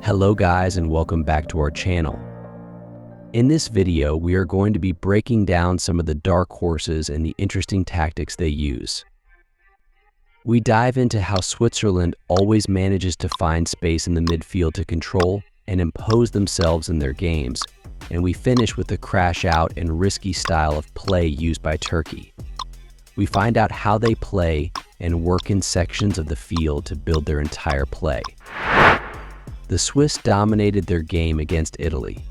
Hello guys, and welcome back to our channel. In this video, we are going to be breaking down some of the dark horses and the interesting tactics they use. We dive into how Switzerland always manages to find space in the midfield to control and impose themselves in their games, and we finish with the crash out and risky style of play used by Turkey. We find out how they play and work in sections of the field to build their entire play. The Swiss dominated their game against Italy.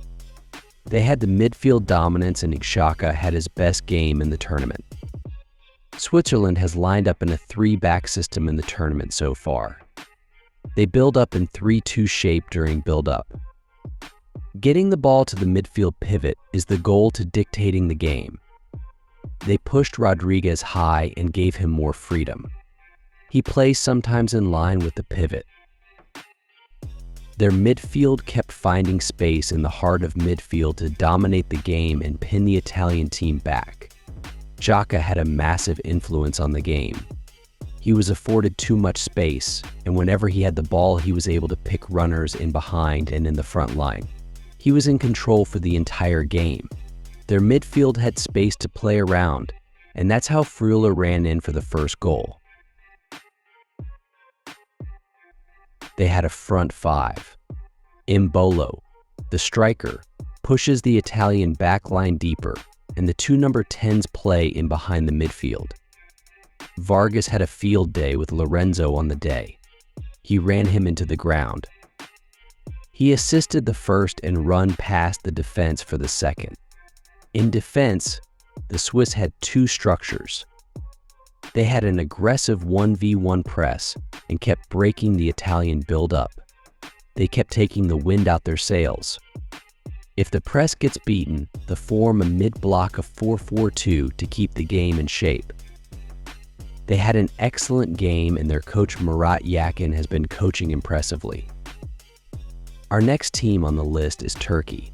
They had the midfield dominance, and Xhaka had his best game in the tournament. Switzerland has lined up in a 3-back system in the tournament so far. They build up in 3-2 shape during build-up. Getting the ball to the midfield pivot is the goal to dictating the game. They pushed Rodriguez high and gave him more freedom. He plays sometimes in line with the pivot. Their midfield kept finding space in the heart of midfield to dominate the game and pin the Italian team back. Xhaka had a massive influence on the game. He was afforded too much space, and whenever he had the ball, he was able to pick runners in behind and in the front line. He was in control for the entire game. Their midfield had space to play around, and that's how Freuler ran in for the first goal. They had a front five. Embolo, the striker, pushes the Italian backline deeper, and the two number 10s play in behind the midfield. Vargas had a field day with Lorenzo on the day. He ran him into the ground. He assisted the first and run past the defense for the second. In defense, the Swiss had two structures. They had an aggressive 1v1 press and kept breaking the Italian build-up. They kept taking the wind out their sails. If the press gets beaten, they form a mid-block of 4-4-2 to keep the game in shape. They had an excellent game, and their coach Murat Yakin has been coaching impressively. Our next team on the list is Turkey.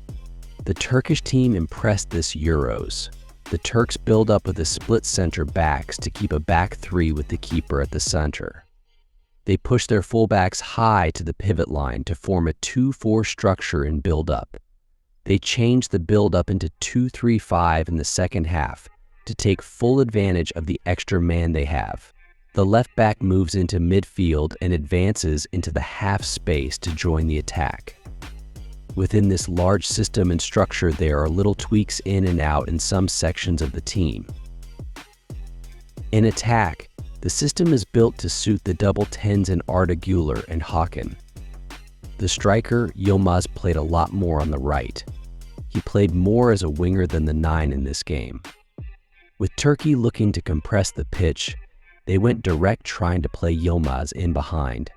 The Turkish team impressed this Euros. The Turks build up with a split center backs to keep a back three with the keeper at the center. They push their fullbacks high to the pivot line to form a 2-4 structure in build-up. They change the build-up into 2-3-5 in the second half to take full advantage of the extra man they have. The left back moves into midfield and advances into the half space to join the attack. Within this large system and structure, there are little tweaks in and out in some sections of the team. In attack, the system is built to suit the double 10s in Arda Güler and Hakan. The striker, Yilmaz, played a lot more on the right. He played more as a winger than the 9 in this game. With Turkey looking to compress the pitch, they went direct, trying to play Yilmaz in behind.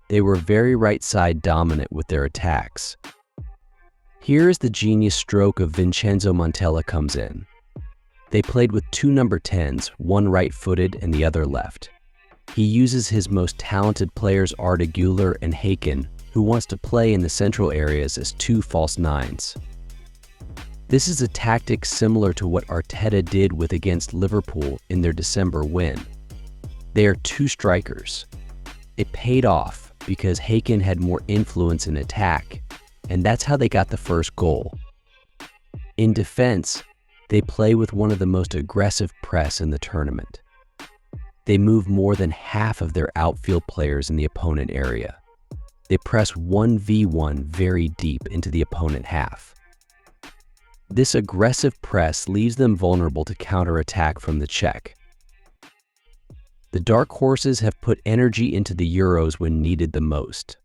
They were very right-side dominant with their attacks. Here is the genius stroke of Vincenzo Montella comes in. They played with two number 10s, one right-footed and the other left. He uses his most talented players Arda Güler and Hakan, who wants to play in the central areas, as two false 9s. This is a tactic similar to what Arteta did with against Liverpool in their December win. They are two strikers. It paid off because Hakan had more influence in attack, and that's how they got the first goal. In defense, they play with one of the most aggressive press in the tournament. They move more than half of their outfield players in the opponent area. They press 1v1 very deep into the opponent half. This aggressive press leaves them vulnerable to counterattack from the Czech. The dark horses have put energy into the Euros when needed the most.